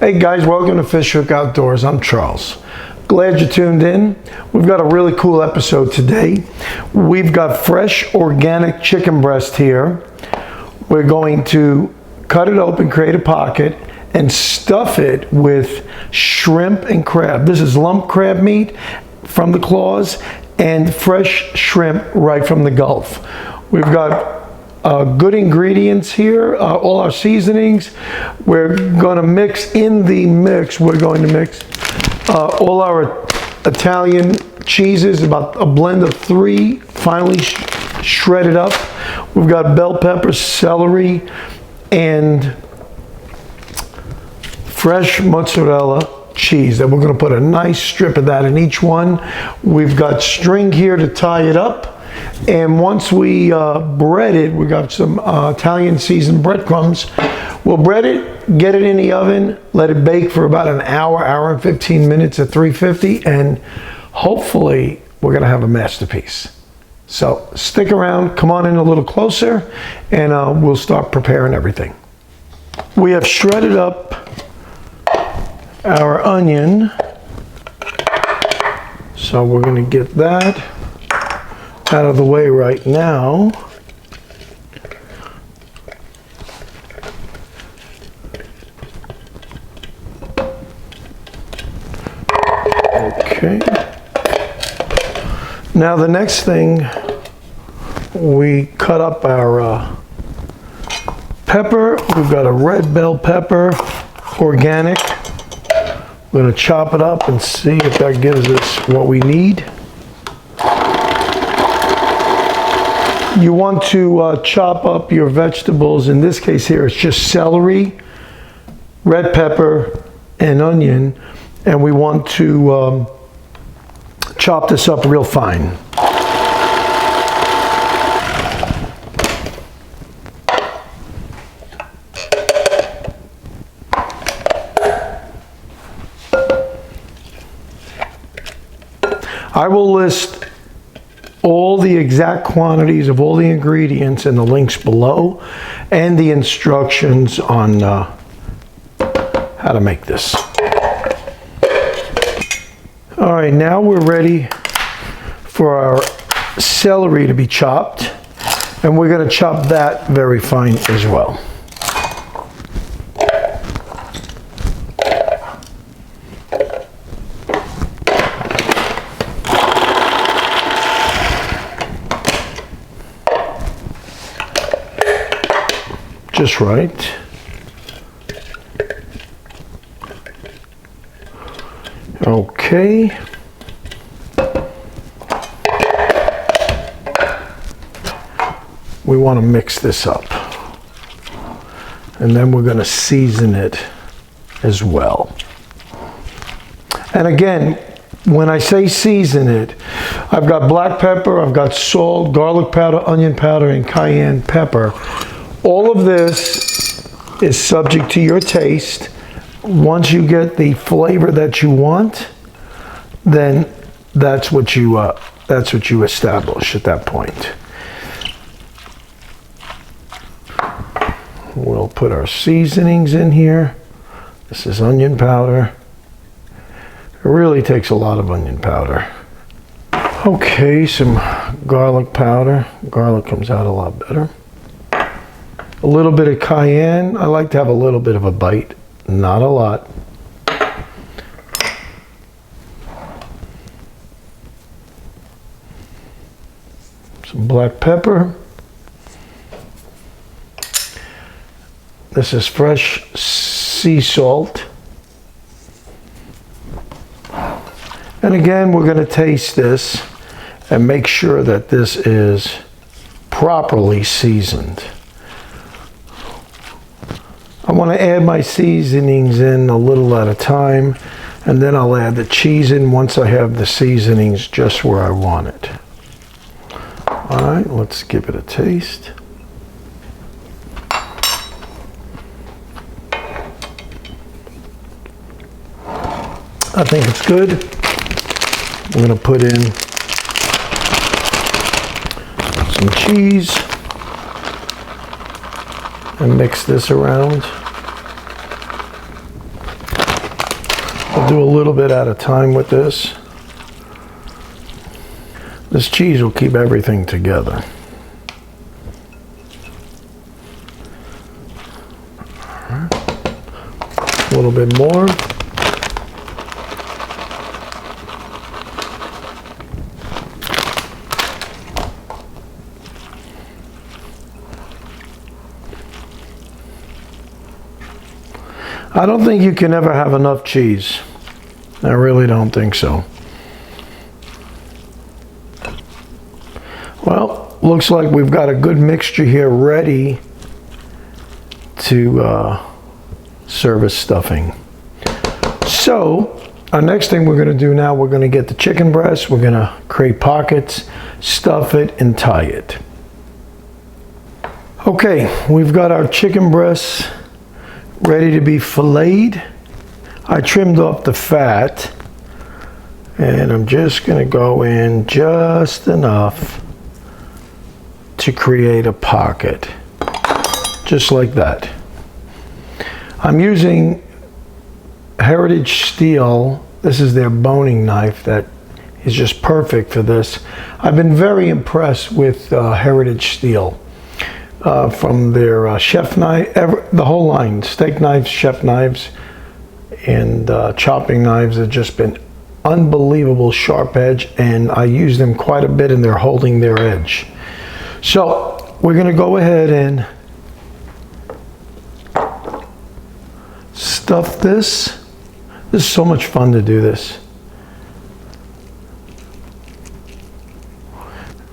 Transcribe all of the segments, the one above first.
Hey guys, welcome to Fish Hook Outdoors. I'm Charles. Glad you tuned in. We've got a really cool episode today. We've got fresh organic chicken breast here. We're going to cut it open, create a pocket, and stuff it with shrimp and crab. This is lump crab meat from the claws and fresh shrimp right from the Gulf. We've got good ingredients here, all our seasonings. We're going to mix in the mix. We're going to mix all our Italian cheeses, about a blend of 3 finely shredded up. We've got bell pepper, celery, and fresh mozzarella cheese. That we're going to put a nice strip of that in each one. We've got string here to tie it up. And once we bread it, we got some Italian seasoned breadcrumbs. We'll bread it, get it in the oven, let it bake for about an hour, hour and 15 minutes at 350, and hopefully we're gonna have a masterpiece. So stick around, come on in a little closer, and we'll start preparing everything. We have shredded up our onion, so we're gonna get that out of the way right now. Okay. Now the next thing, we cut up our pepper. We've got a red bell pepper, organic. We're going to chop it up and see if that gives us what we need. You want to chop up your vegetables. In this case here, it's just celery, red pepper, and onion. And we want to chop this up real fine. I will list all the exact quantities of all the ingredients in the links below and the instructions on how to make this. All right, now we're ready for our celery to be chopped, and we're going to chop that very fine as well. Just right. Okay. We want to mix this up. And then we're going to season it as well. And again, when I say season it, I've got black pepper, I've got salt, garlic powder, onion powder, and cayenne pepper. All of this is subject to your taste. Once you get the flavor that you want, then that's what you establish at that point. We'll put our seasonings in here. This is onion powder. It really takes a lot of onion powder. Okay, some garlic powder. Garlic comes out a lot better. A little bit of cayenne. I like to have a little bit of a bite, not a lot. Some black pepper. This is fresh sea salt. And again, we're going to taste this and make sure that this is properly seasoned. I want to add my seasonings in a little at a time, and then I'll add the cheese in once I have the seasonings just where I want it. All right, let's give it a taste. I think it's good. I'm going to put in some cheese and mix this around. We'll do a little bit at a time with this. This cheese will keep everything together. A little bit more. I don't think you can ever have enough cheese. I really don't think so. Well, looks like we've got a good mixture here ready to serve as stuffing. So, our next thing we're going to do now, we're going to get the chicken breast, we're going to create pockets, stuff it, and tie it. Okay, we've got our chicken breasts ready to be filleted. I trimmed off the fat, and I'm just going to go in just enough to create a pocket, just like that. I'm using Heritage Steel. This is their boning knife that is just perfect for this. I've been very impressed with Heritage Steel. From their chef knife, the whole line, steak knives, chef knives, and chopping knives have just been unbelievable sharp edge, and I use them quite a bit and they're holding their edge. So we're going to go ahead and stuff this. This is so much fun to do this.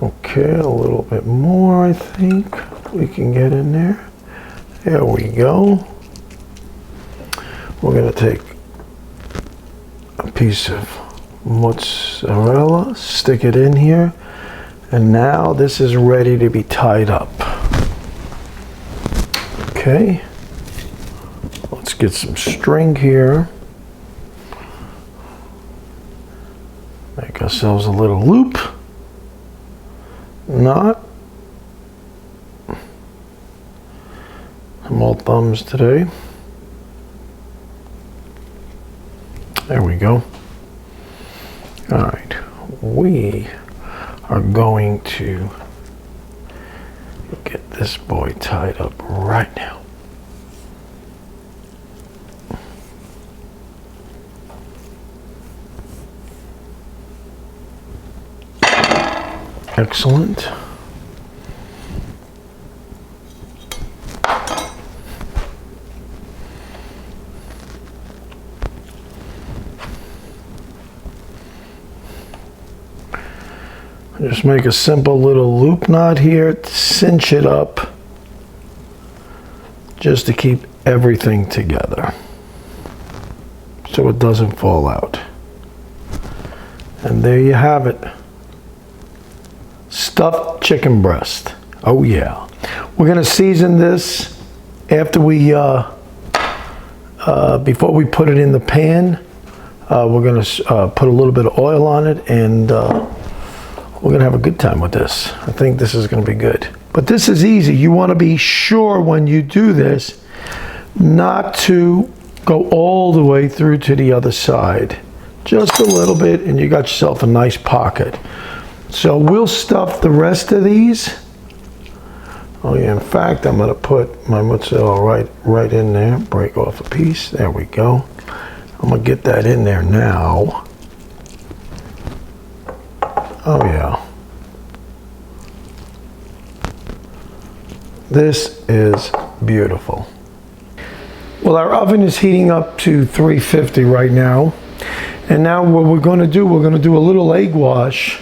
Okay, a little bit more, I think we can get in there. There we go. We're going to take a piece of mozzarella, stick it in here, and now this is ready to be tied up. Okay, let's get some string here. Make ourselves a little loop. Knot. I'm all thumbs today. There we go. All right, we are going to get this boy tied up right now. Excellent. Just make a simple little loop knot here, cinch it up, just to keep everything together so it doesn't fall out. And there you have it. Stuffed chicken breast. Oh yeah. We're going to season this after we, before we put it in the pan. We're going to put a little bit of oil on it, and we're going to have a good time with this. I think this is going to be good. But this is easy. You want to be sure when you do this not to go all the way through to the other side. Just a little bit, and you got yourself a nice pocket. So we'll stuff the rest of these. Oh yeah, in fact, I'm going to put my mozzarella right in there. Break off a piece. There we go. I'm going to get that in there now. Oh yeah. This is beautiful. Well, our oven is heating up to 350 right now. And now what we're going to do a little egg wash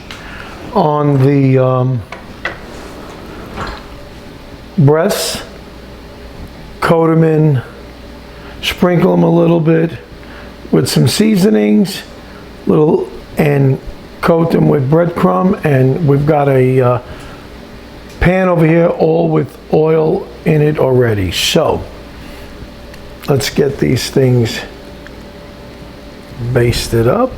on the breasts. Coat them in, sprinkle them a little bit with some seasonings, and coat them with breadcrumb. And we've got a pan over here all with oil in it already. So let's get these things basted up.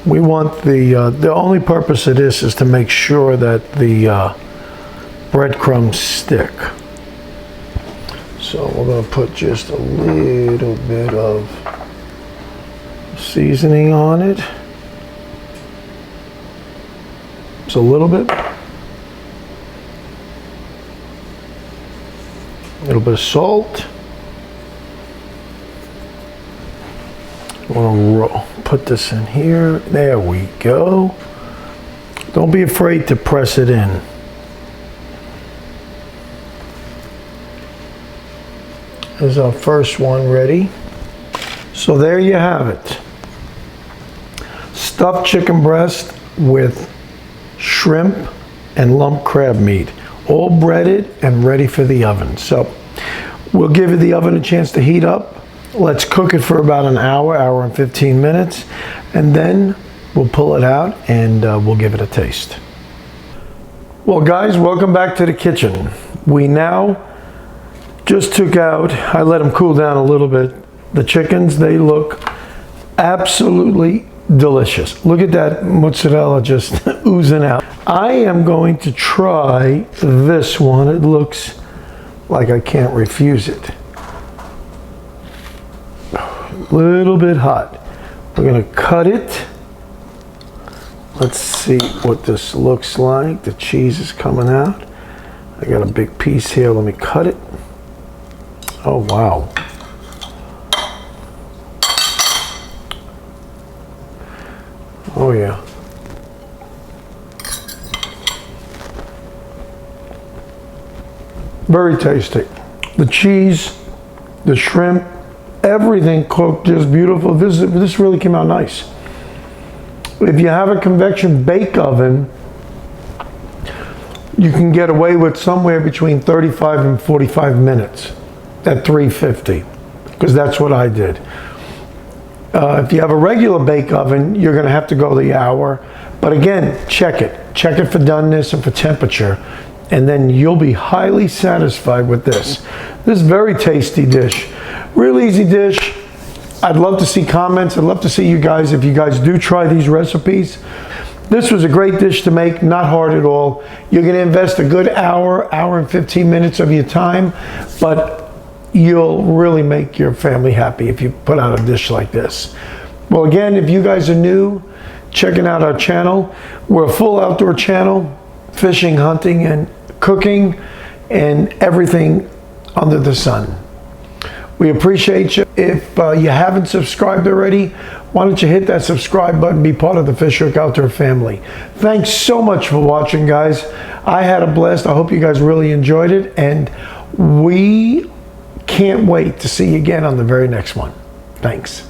We want the only purpose of this is to make sure that the breadcrumbs stick. So we're going to put just a little bit of seasoning on it. Just a little bit. A little bit of salt. I'm going to put this in here. There we go. Don't be afraid to press it in. There's our first one ready. So there you have it. Stuffed chicken breast with shrimp and lump crab meat, all breaded and ready for the oven. So we'll give the oven a chance to heat up. Let's cook it for about an hour, hour and 15 minutes, and then we'll pull it out and we'll give it a taste. Well guys, welcome back to the kitchen. We now just took out, I let them cool down a little bit, the chickens. They look absolutely delicious. Look at that mozzarella just oozing out. I am going to try this one. It looks like I can't refuse it. A little bit hot. We're going to cut it. Let's see what this looks like. The cheese is coming out. I got a big piece here. Let me cut it. Oh wow. Oh yeah. Very tasty. The cheese, the shrimp, everything cooked just beautiful. This really came out nice. If you have a convection bake oven, you can get away with somewhere between 35 and 45 minutes at 350, because that's what I did. If you have a regular bake oven, you're going to have to go the hour. But again, check it for doneness and for temperature, and then you'll be highly satisfied with this. This very tasty dish. Real easy dish. I'd love to see comments. I'd love to see you guys, if you guys do try these recipes. This was a great dish to make, not hard at all. You're going to invest a good hour, hour and 15 minutes of your time, but you'll really make your family happy if you put out a dish like this. Well, again, if you guys are new, checking out our channel, we're a full outdoor channel, fishing, hunting, and cooking, and everything under the sun. We appreciate you. If you haven't subscribed already, why don't you hit that subscribe button, be part of the Fish Hook Outdoor family. Thanks so much for watching, guys. I had a blast. I hope you guys really enjoyed it, and we can't wait to see you again on the very next one. Thanks.